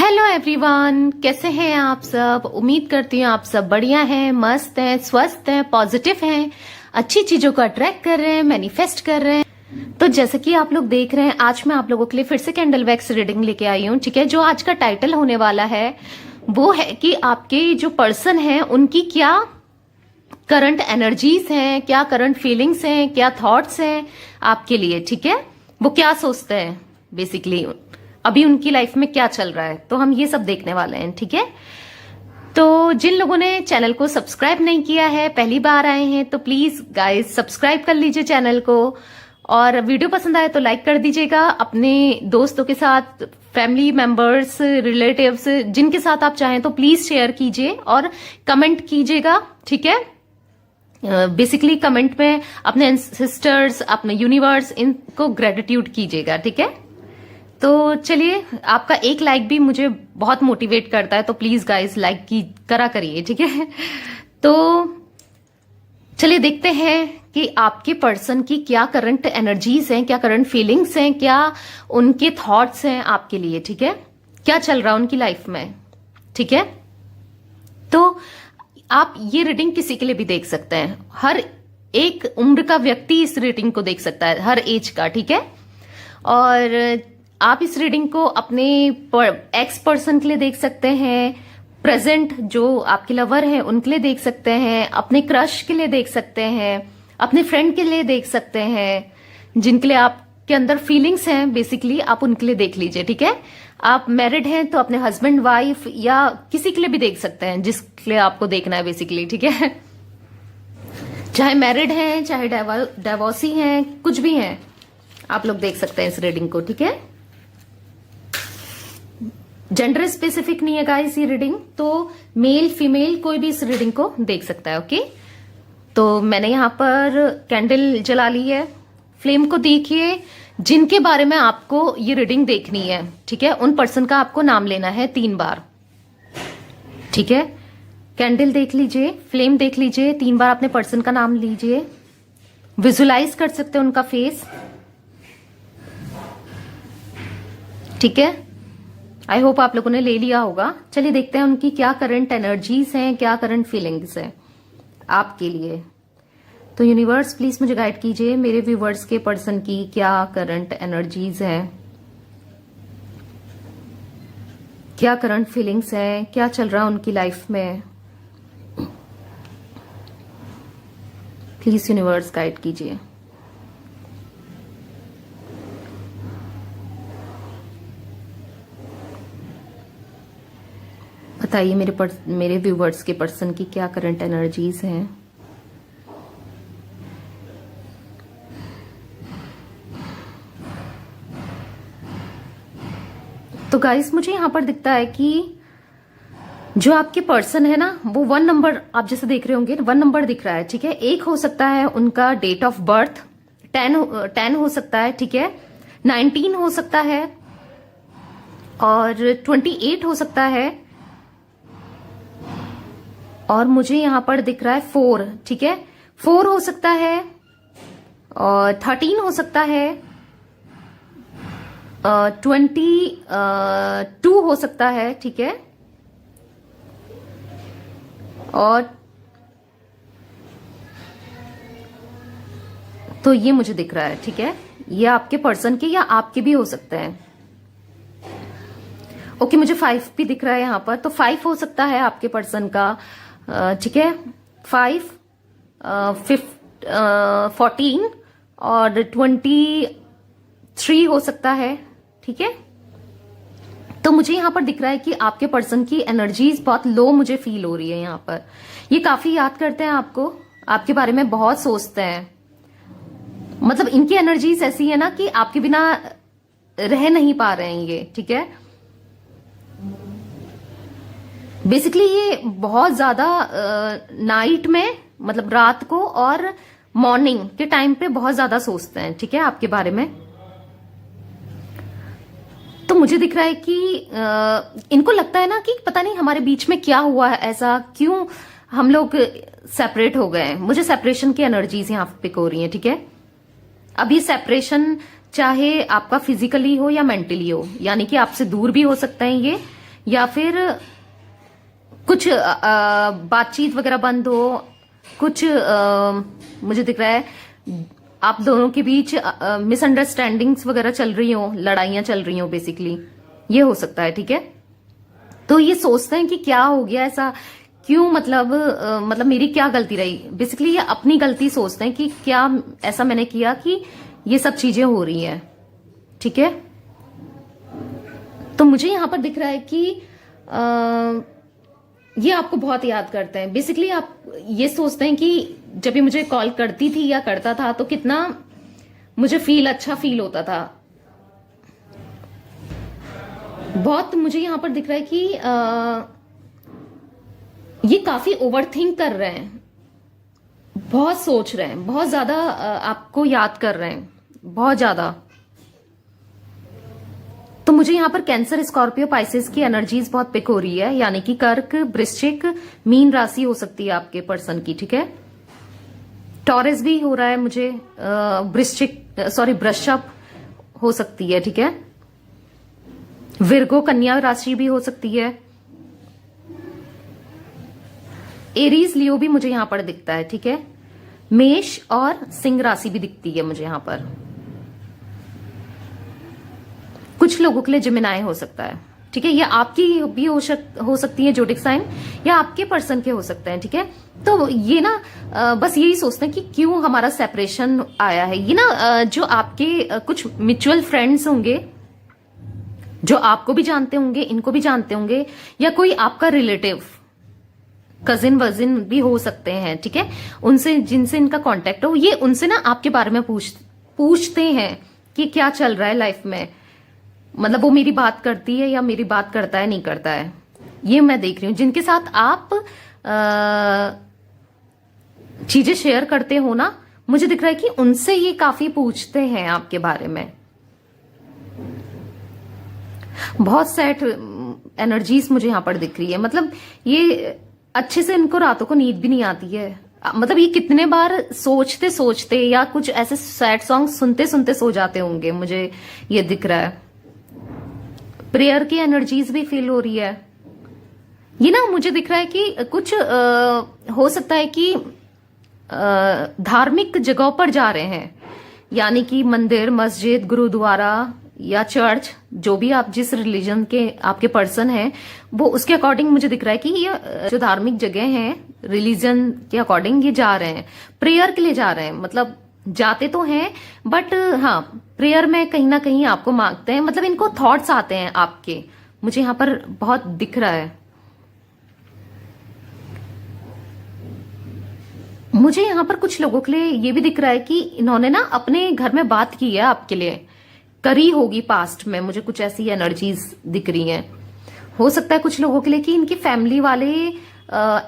Hello everyone, कैसे हैं आप सब। उम्मीद करती हूँ आप सब बढ़िया हैं, मस्त हैं, स्वस्थ हैं, पॉजिटिव हैं, अच्छी चीजों को अट्रैक्ट कर रहे हैं, मैनिफेस्ट कर रहे हैं। तो जैसे कि आप लोग देख रहे हैं, आज मैं आप लोगों के लिए फिर से कैंडल वैक्स रीडिंग लेके आई हूँ। ठीक है, जो आज का टाइटल होने वाला है वो है कि आपके जो पर्सन है उनकी क्या करंट एनर्जीज हैं, क्या करंट फीलिंग्स हैं, क्या थॉट्स हैं आपके लिए। ठीक है, वो क्या सोचते हैं, बेसिकली अभी उनकी लाइफ में क्या चल रहा है, तो हम ये सब देखने वाले हैं। ठीक है, तो जिन लोगों ने चैनल को सब्सक्राइब नहीं किया है, पहली बार आए हैं, तो प्लीज गाइस सब्सक्राइब कर लीजिए चैनल को, और वीडियो पसंद आए तो लाइक कर दीजिएगा। अपने दोस्तों के साथ, फैमिली मेंबर्स, रिलेटिव्स, जिनके साथ आप चाहें तो प्लीज शेयर कीजिए और कमेंट कीजिएगा। ठीक है, बेसिकली कमेंट में अपने सिस्टर्स, अपने यूनिवर्स, इनको ग्रेटिट्यूड कीजिएगा। ठीक है, तो चलिए, आपका एक लाइक भी मुझे बहुत मोटिवेट करता है, तो प्लीज गाइस लाइक की करिए। ठीक है, तो चलिए देखते हैं कि आपके पर्सन की क्या करंट एनर्जीज हैं, क्या करंट फीलिंग्स हैं, क्या उनके थॉट्स हैं आपके लिए। ठीक है, क्या चल रहा है उनकी लाइफ में। ठीक है, तो आप ये रीडिंग किसी के लिए भी देख सकते हैं, हर एक उम्र का व्यक्ति इस रीडिंग को देख सकता है, हर एज का। ठीक है, और आप इस रीडिंग को अपने एक्स पर्सन के लिए देख सकते हैं, प्रेजेंट जो आपके लवर हैं उनके लिए देख सकते हैं, अपने क्रश के लिए देख सकते हैं, अपने फ्रेंड के लिए देख सकते हैं, जिनके लिए आपके अंदर फीलिंग्स हैं, बेसिकली आप उनके लिए देख लीजिए। ठीक है, आप मैरिड हैं तो अपने हस्बैंड, वाइफ या किसी के लिए भी देख सकते हैं जिसके लिए आपको देखना है बेसिकली। ठीक है, चाहे मैरिड हैं, चाहे डाइवोर्सी हैं, कुछ भी हैं, आप लोग देख सकते हैं इस रीडिंग को। ठीक है, जेंडर स्पेसिफिक नहीं है गाइस ये रीडिंग, तो मेल फीमेल कोई भी इस रीडिंग को देख सकता है। ओके, तो मैंने यहां पर कैंडल जला ली है, फ्लेम को देखिए। जिनके बारे में आपको ये रीडिंग देखनी है, ठीक है, उन पर्सन का आपको नाम लेना है 3 बार। ठीक है, कैंडल देख लीजिए, फ्लेम देख लीजिए, 3 बार अपने पर्सन का नाम लीजिए, विजुलाइज कर सकते हैं उनका फेस। ठीक है, आई होप आप लोगों ने ले लिया होगा। चलिए देखते हैं उनकी क्या करंट एनर्जीज हैं, क्या करंट फीलिंग्स हैं आपके लिए। तो यूनिवर्स प्लीज मुझे गाइड कीजिए, मेरे व्यूवर्स के पर्सन की क्या करंट एनर्जीज हैं, क्या करंट फीलिंग्स हैं, क्या चल रहा है उनकी लाइफ में। प्लीज यूनिवर्स गाइड कीजिए। बताइए मेरे व्यूवर्स के पर्सन की क्या करंट एनर्जीज हैं। तो गाइस मुझे यहां पर दिखता है कि जो आपके पर्सन है ना, वो 1 नंबर, आप जैसे देख रहे होंगे 1 नंबर दिख रहा है। ठीक है, एक हो सकता है उनका डेट ऑफ बर्थ, 10 हो सकता है। ठीक है, 19 हो सकता है, और 28 हो सकता है, और मुझे यहां पर दिख रहा है 4। ठीक है, 4 हो सकता है, और 13 हो सकता है, 22 हो सकता है। ठीक है, और तो ये मुझे दिख रहा है। ठीक है, ये आपके पर्सन के या आपके भी हो सकते हैं। ओके, मुझे 5 भी दिख रहा है यहां पर, तो 5 हो सकता है आपके पर्सन का। ठीक है, 5, 14 और 23 हो सकता है। ठीक है, तो मुझे यहां पर दिख रहा है कि आपके पर्सन की एनर्जीज बहुत लो मुझे फील हो रही है यहां पर। ये काफी याद करते हैं आपको, आपके बारे में बहुत सोचते हैं, मतलब इनकी एनर्जीज ऐसी है ना कि आपके बिना रह नहीं पा रहे हैं ये। ठीक है, बेसिकली ये बहुत ज्यादा नाइट में, मतलब रात को और मॉर्निंग के टाइम पे बहुत ज्यादा सोचते हैं। ठीक है, आपके बारे में। तो मुझे दिख रहा है कि इनको लगता है ना कि पता नहीं हमारे बीच में क्या हुआ है, ऐसा क्यों हम लोग सेपरेट हो गए। मुझे सेपरेशन की एनर्जीज यहां पिक हो रही है। ठीक है, अब ये सेपरेशन चाहे आपका फिजिकली हो या मेंटली हो, यानी कि आपसे दूर भी हो सकते हैं ये, या फिर कुछ बातचीत वगैरह बंद हो, कुछ मुझे दिख रहा है आप दोनों के बीच मिसअंडरस्टैंडिंग्स वगैरह चल रही हो, लड़ाइयां चल रही हो, बेसिकली ये हो सकता है। ठीक है, तो ये सोचते हैं कि क्या हो गया ऐसा, क्यों, मतलब मेरी क्या गलती रही। बेसिकली ये अपनी गलती सोचते हैं कि क्या ऐसा मैंने किया कि ये सब चीजें हो रही हैं। ठीक है, तो मुझे यहां पर दिख रहा है कि ये आपको बहुत याद करते हैं। बेसिकली आप ये सोचते हैं कि जब ये मुझे कॉल करती थी या करता था तो कितना मुझे अच्छा फील होता था। बहुत मुझे यहां पर दिख रहा है कि ये काफी ओवरथिंक कर रहे हैं, बहुत सोच रहे हैं, बहुत ज्यादा आपको याद कर रहे हैं, बहुत ज्यादा। तो मुझे यहां पर कैंसर, स्कॉर्पियो, पाइसेस की एनर्जीज बहुत पिक हो रही है, यानी कि कर्क, वृश्चिक, मीन राशि हो सकती है आपके पर्सन की। ठीक है, टॉरस भी हो रहा है मुझे, वृषभ हो सकती है। ठीक है, विर्गो, कन्या राशि भी हो सकती है, एरीज, लियो भी मुझे यहां पर दिखता है। ठीक है, मेष और सिंह राशि भी दिखती है मुझे यहां पर। कुछ लोगों के लिए जिमिनाई हो सकता है। ठीक है, ये आपकी भी हो सकती है जोडिक साइन, या आपके पर्सन के हो सकते हैं। ठीक है, तो ये ना बस यही सोचते हैं कि क्यों हमारा सेपरेशन आया है। ये ना जो आपके कुछ म्यूचुअल फ्रेंड्स होंगे, जो आपको भी जानते होंगे, इनको भी जानते होंगे, या कोई आपका रिलेटिव, कजिन वजिन भी हो सकते हैं। ठीक है, उनसे जिनसे इनका कांटेक्ट हो, ये उनसे ना आपके बारे में पूछते हैं कि क्या चल रहा है लाइफ में, मतलब वो मेरी बात करती है या मेरी बात करता है, नहीं करता है। ये मैं देख रही हूं जिनके साथ आप चीजें शेयर करते हो ना, मुझे दिख रहा है कि उनसे ये काफी पूछते हैं आपके बारे में। बहुत सैड एनर्जीज मुझे यहां पर दिख रही है, मतलब ये अच्छे से इनको रातों को नींद भी नहीं आती है। मतलब ये कितने बार सोचते सोचते या कुछ ऐसे सैड सॉन्ग सुनते सुनते सो जाते होंगे, मुझे ये दिख रहा है। प्रेयर की एनर्जीज भी फील हो रही है। ये ना मुझे दिख रहा है कि कुछ हो सकता है कि धार्मिक जगहों पर जा रहे हैं, यानी कि मंदिर, मस्जिद, गुरुद्वारा या चर्च, जो भी आप जिस रिलीजन के आपके पर्सन हैं, वो उसके अकॉर्डिंग मुझे दिख रहा है कि ये जो धार्मिक जगह हैं रिलीजन के अकॉर्डिंग ये जा रहे हैं, प्रेयर के लिए जा रहे हैं। मतलब जाते तो हैं बट हाँ, प्रेयर में कहीं ना कहीं आपको मांगते हैं, मतलब इनको थॉट्स आते हैं आपके, मुझे यहां पर बहुत दिख रहा है। मुझे यहां पर कुछ लोगों के लिए ये भी दिख रहा है कि इन्होंने ना अपने घर में बात की है आपके लिए, करी होगी पास्ट में, मुझे कुछ ऐसी एनर्जीज दिख रही हैं। हो सकता है कुछ लोगों के लिए कि इनकी फैमिली वाले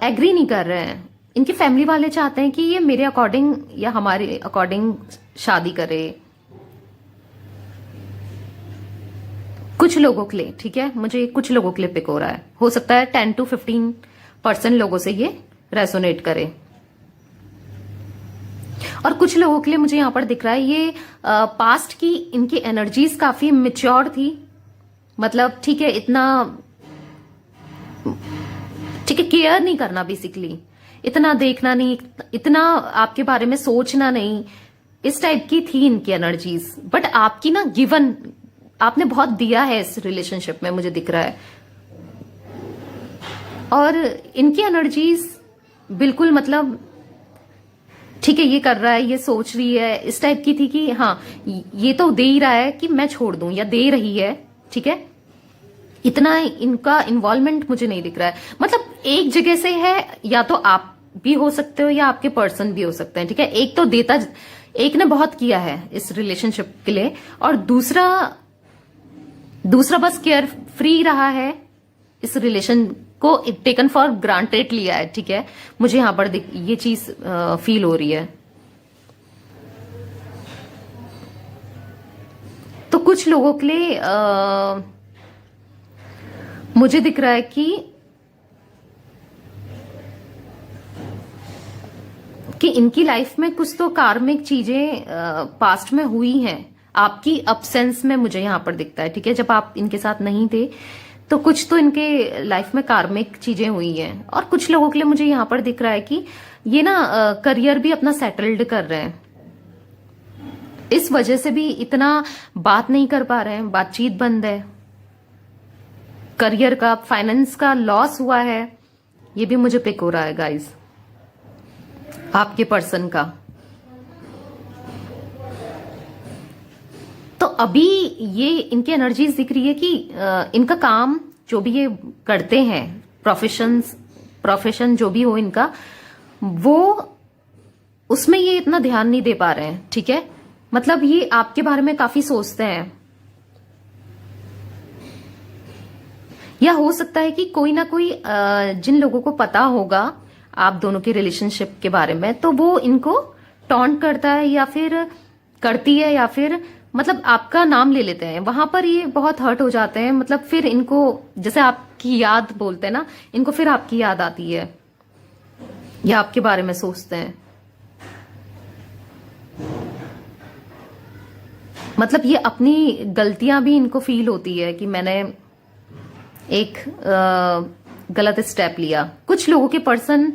एग्री नहीं कर रहे हैं, इनकी फैमिली वाले चाहते हैं कि ये मेरे अकॉर्डिंग या हमारे अकॉर्डिंग शादी करे, कुछ लोगों के लिए। ठीक है, मुझे कुछ लोगों के लिए पिक हो रहा है, हो सकता है 10 to 15% लोगों से ये रेसोनेट करे। और कुछ लोगों के लिए मुझे यहां पर दिख रहा है ये पास्ट की इनकी एनर्जीज काफी मेच्योर थी, मतलब ठीक है, इतना ठीक है, केयर नहीं करना, बेसिकली इतना देखना नहीं, इतना आपके बारे में सोचना नहीं, इस टाइप की थी इनकी एनर्जीज। बट आपकी ना गिवन, आपने बहुत दिया है इस रिलेशनशिप में, मुझे दिख रहा है। और इनकी एनर्जीज बिल्कुल मतलब ठीक है, ये कर रहा है, ये सोच रही है, इस टाइप की थी कि हाँ ये तो दे ही रहा है कि मैं छोड़ दूं, या दे रही है। ठीक है, इतना इनका इन्वॉल्वमेंट मुझे नहीं दिख रहा है। मतलब एक जगह से है, या तो आप भी हो सकते हो या आपके पर्सन भी हो सकते हैं। ठीक है, एक तो देता, एक ने बहुत किया है इस रिलेशनशिप के लिए, और दूसरा बस केयर फ्री रहा है, इस रिलेशन को टेकन फॉर ग्रांटेड लिया है। ठीक है, मुझे यहां पर ये चीज फील हो रही है। तो कुछ लोगों के लिए मुझे दिख रहा है कि इनकी लाइफ में कुछ तो कार्मिक चीजें पास्ट में हुई हैं, आपकी अब्सेंस में मुझे यहां पर दिखता है। ठीक है, जब आप इनके साथ नहीं थे तो कुछ तो इनके लाइफ में कार्मिक चीजें हुई हैं, और कुछ लोगों के लिए मुझे यहाँ पर दिख रहा है कि ये ना करियर भी अपना सेटल्ड कर रहे हैं, इस वजह से भी इतना बात नहीं कर पा रहे हैं, बातचीत बंद है, करियर का फाइनेंस का लॉस हुआ है, ये भी मुझे पिक हो रहा है गाइस आपके पर्सन का। तो अभी ये इनकी एनर्जीज दिख रही है कि इनका काम जो भी ये करते हैं, प्रोफेशन जो भी हो इनका, वो उसमें ये इतना ध्यान नहीं दे पा रहे हैं, ठीक है। मतलब ये आपके बारे में काफी सोचते हैं, या हो सकता है कि कोई ना कोई जिन लोगों को पता होगा आप दोनों के रिलेशनशिप के बारे में, तो वो इनको टॉन्ट करता है या फिर करती है, या फिर मतलब आपका नाम ले लेते हैं, वहां पर ये बहुत हर्ट हो जाते हैं। मतलब फिर इनको जैसे आपकी याद बोलते हैं ना, इनको फिर आपकी याद आती है या आपके बारे में सोचते हैं। मतलब ये अपनी गलतियां भी इनको फील होती है कि मैंने एक गलत स्टेप लिया। कुछ लोगों के पर्सन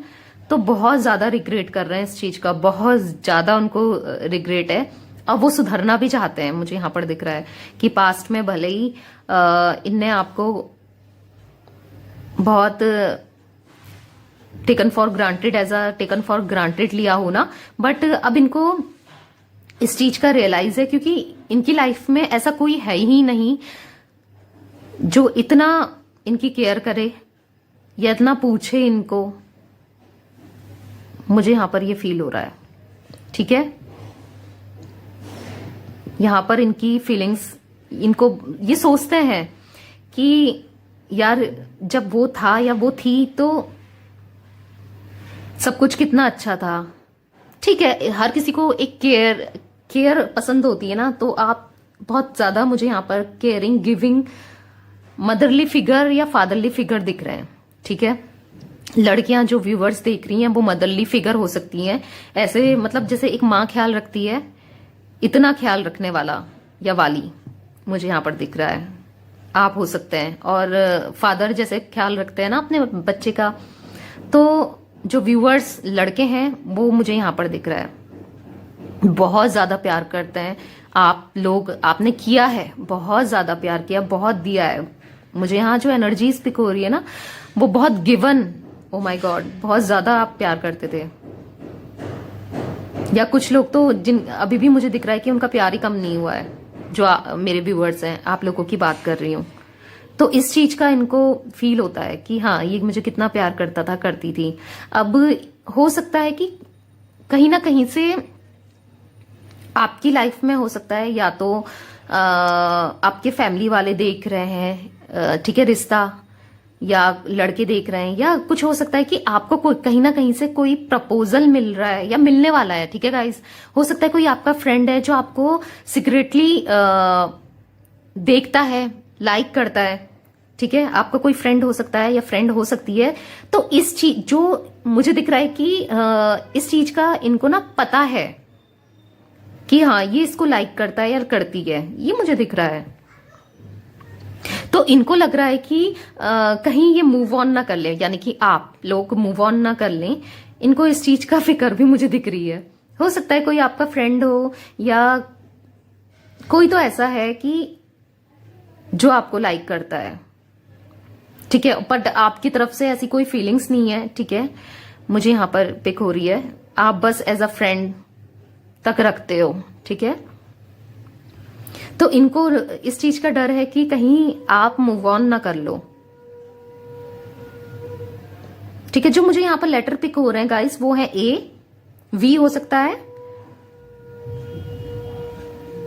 तो बहुत ज्यादा रिग्रेट कर रहे हैं इस चीज का, बहुत ज्यादा उनको रिग्रेट है, और वो सुधरना भी चाहते हैं। मुझे यहां पर दिख रहा है कि पास्ट में भले ही इनने आपको बहुत टेकन फॉर ग्रांटेड लिया हो ना, बट अब इनको इस चीज का रियलाइज है, क्योंकि इनकी लाइफ में ऐसा कोई है ही नहीं जो इतना इनकी केयर करे या इतना पूछे इनको। मुझे यहां पर ये फील हो रहा है, ठीक है। यहां पर इनकी फीलिंग्स, इनको ये सोचते हैं कि यार जब वो था या वो थी तो सब कुछ कितना अच्छा था, ठीक है। हर किसी को एक केयर पसंद होती है ना, तो आप बहुत ज्यादा मुझे यहां पर केयरिंग, गिविंग, मदरली फिगर या फादरली फिगर दिख रहे हैं, ठीक है। लड़कियां जो व्यूवर्स देख रही हैं वो मदरली फिगर हो सकती हैं, ऐसे मतलब जैसे एक माँ ख्याल रखती है, इतना ख्याल रखने वाला या वाली मुझे यहां पर दिख रहा है, आप हो सकते हैं। और फादर जैसे ख्याल रखते हैं ना अपने बच्चे का, तो जो व्यूवर्स लड़के हैं वो मुझे यहां पर दिख रहा है बहुत ज्यादा प्यार करते हैं आप लोग, आपने किया है, बहुत ज्यादा प्यार किया, बहुत दिया है। मुझे यहाँ जो एनर्जीज पिक हो रही है ना, वो बहुत गिवन, ओ माय गॉड, बहुत ज्यादा आप प्यार करते थे। या कुछ लोग तो जिन अभी भी मुझे दिख रहा है कि उनका प्यार ही कम नहीं हुआ है, जो मेरे व्यूवर्स हैं, आप लोगों की बात कर रही हूँ। तो इस चीज का इनको फील होता है कि हाँ ये मुझे कितना प्यार करता था, करती थी। अब हो सकता है कि कहीं ना कहीं से आपकी लाइफ में हो सकता है, या तो आपके फैमिली वाले देख रहे हैं, ठीक है, रिश्ता, या लड़के देख रहे हैं, या कुछ हो सकता है कि आपको कोई कहीं ना कहीं से कोई प्रपोजल मिल रहा है या मिलने वाला है, ठीक है गाइस। हो सकता है कोई आपका फ्रेंड है जो आपको सीक्रेटली देखता है, लाइक करता है, ठीक है। आपका कोई फ्रेंड हो सकता है या फ्रेंड हो सकती है। तो इस चीज जो मुझे दिख रहा है कि इस चीज का इनको ना पता है कि हाँ ये इसको लाइक करता है या करती है, ये मुझे दिख रहा है। तो इनको लग रहा है कि कहीं ये मूव ऑन ना कर ले, यानी कि आप लोग मूव ऑन ना कर लें, इनको इस चीज का फिक्र भी मुझे दिख रही है। हो सकता है कोई आपका फ्रेंड हो, या कोई तो ऐसा है कि जो आपको लाइक करता है, ठीक है, बट आपकी तरफ से ऐसी कोई फीलिंग्स नहीं है, ठीक है। मुझे यहां पर पिक हो रही है, आप बस एज अ फ्रेंड तक रखते हो, ठीक है। तो इनको इस चीज का डर है कि कहीं आप मूव ऑन ना कर लो, ठीक है। जो मुझे यहां पर लेटर पिक हो रहे हैं गाइस, वो है ए, वी हो सकता है,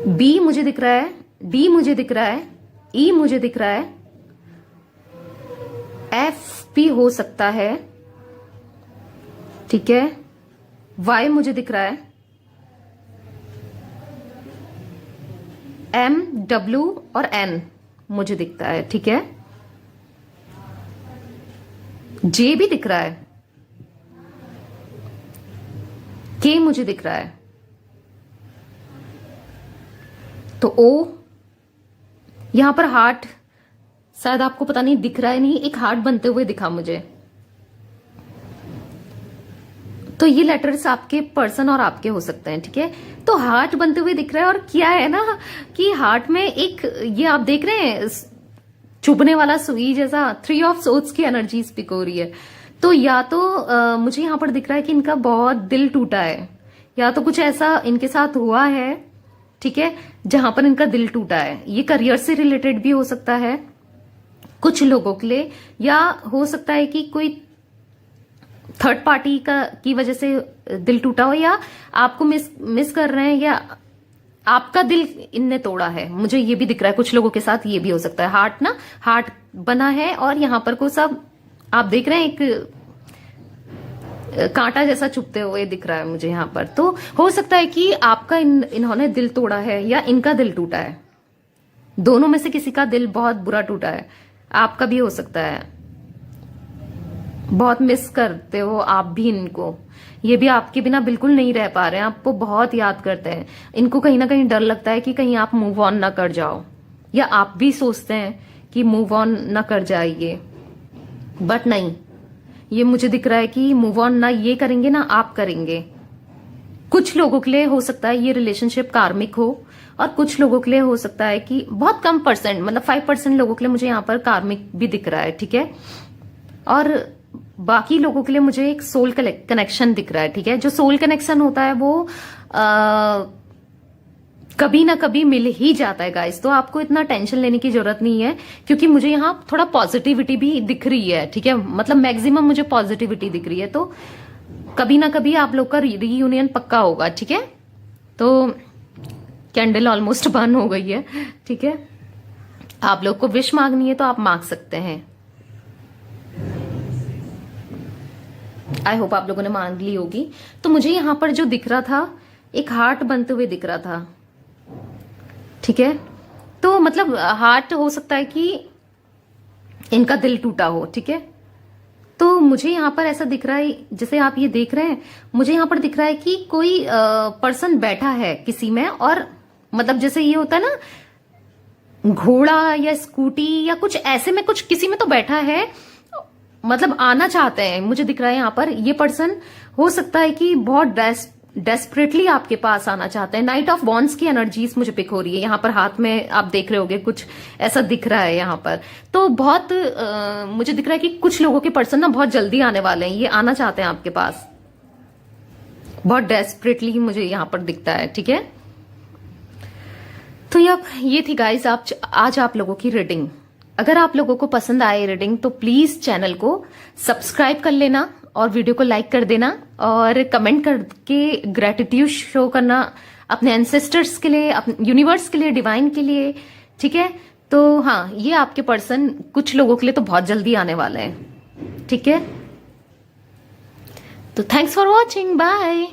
बी मुझे दिख रहा है, डी मुझे दिख रहा है, ई मुझे दिख रहा है, एफ भी हो सकता है, ठीक है, वाई मुझे दिख रहा है, एम, डब्ल्यू और एन मुझे दिखता है, ठीक है। जे भी दिख रहा है, के मुझे दिख रहा है, तो ओ, यहां पर हार्ट शायद आपको पता नहीं दिख रहा है, नहीं, एक हार्ट बनते हुए दिखा मुझे। तो ये लेटर्स आपके पर्सन और आपके हो सकते हैं, ठीक है। तो हार्ट बनते हुए दिख रहा है, और क्या है ना कि हार्ट में एक, ये आप देख रहे हैं चुभने वाला सुई जैसा 3 ऑफ सोर्ड्स की एनर्जी स्पीक हो रही है। तो या तो मुझे यहां पर दिख रहा है कि इनका बहुत दिल टूटा है, या तो कुछ ऐसा इनके साथ हुआ है, ठीक है, जहां पर इनका दिल टूटा है। ये करियर से रिलेटेड भी हो सकता है कुछ लोगों के लिए, या हो सकता है कि कोई थर्ड पार्टी की वजह से दिल टूटा हो, या आपको मिस कर रहे हैं, या आपका दिल इनने तोड़ा है। मुझे ये भी दिख रहा है कुछ लोगों के साथ, ये भी हो सकता है। हार्ट ना, हार्ट बना है और यहां पर को सब आप देख रहे हैं, एक कांटा जैसा चुभते हुए दिख रहा है मुझे यहां पर। तो हो सकता है कि आपका इन्होंने दिल तोड़ा है, या इनका दिल टूटा है। दोनों में से किसी का दिल बहुत बुरा टूटा है, आपका भी हो सकता है। बहुत मिस करते हो आप भी इनको, ये भी आपके बिना बिल्कुल नहीं रह पा रहे हैं, आपको बहुत याद करते हैं। इनको कहीं ना कहीं डर लगता है कि कहीं आप मूव ऑन ना कर जाओ, या आप भी सोचते हैं कि मूव ऑन ना कर जाइए, बट नहीं, ये मुझे दिख रहा है कि मूव ऑन ना ये करेंगे ना आप करेंगे। कुछ लोगों के लिए हो सकता है ये रिलेशनशिप कार्मिक हो, और कुछ लोगों के लिए हो सकता है कि बहुत कम परसेंट, मतलब 5% लोगों के लिए मुझे यहाँ पर कार्मिक भी दिख रहा है, ठीक है। और बाकी लोगों के लिए मुझे एक सोल कनेक्शन दिख रहा है, ठीक है। जो सोल कनेक्शन होता है वो कभी ना कभी मिल ही जाता है गाइस, तो आपको इतना टेंशन लेने की जरूरत नहीं है, क्योंकि मुझे यहाँ थोड़ा पॉजिटिविटी भी दिख रही है, ठीक है। मतलब मैक्सिमम मुझे पॉजिटिविटी दिख रही है, तो कभी ना कभी आप लोग का रीयूनियन पक्का होगा, ठीक है। तो कैंडल ऑलमोस्ट बर्न हो गई है, ठीक है। आप लोग को विश मांगनी है तो आप मांग सकते हैं। आई होप आप लोगों ने मांग ली होगी। तो मुझे यहां पर जो दिख रहा था, एक हार्ट बनते हुए दिख रहा था, ठीक है। तो मतलब हार्ट हो सकता है कि इनका दिल टूटा हो, ठीक है। तो मुझे यहां पर ऐसा दिख रहा है, जैसे आप ये देख रहे हैं, मुझे यहां पर दिख रहा है कि कोई पर्सन बैठा है किसी में, और मतलब जैसे ये होता है ना घोड़ा या स्कूटी या कुछ ऐसे में, कुछ किसी में तो बैठा है, मतलब आना चाहते हैं। मुझे दिख रहा है यहाँ पर ये पर्सन हो सकता है कि बहुत डेस्परेटली आपके पास आना चाहते हैं। नाइट ऑफ वॉन्ड्स की एनर्जीज मुझे पिक हो रही है यहाँ पर, हाथ में आप देख रहे होगे कुछ ऐसा दिख रहा है यहाँ पर। तो बहुत मुझे दिख रहा है कि कुछ लोगों के पर्सन ना बहुत जल्दी आने वाले हैं, ये आना चाहते हैं आपके पास, बहुत डेस्परेटली मुझे यहाँ पर दिखता है, ठीक है। तो ये थी गाइस आज आप लोगों की रीडिंग। अगर आप लोगों को पसंद आए रीडिंग तो प्लीज चैनल को सब्सक्राइब कर लेना, और वीडियो को लाइक कर देना, और कमेंट करके ग्रेटिट्यूड शो करना अपने एंसेस्टर्स के लिए, अपने यूनिवर्स के लिए, डिवाइन के लिए, ठीक है। तो हाँ, ये आपके पर्सन कुछ लोगों के लिए तो बहुत जल्दी आने वाले हैं, ठीक है। तो थैंक्स फॉर वॉचिंग, बाय।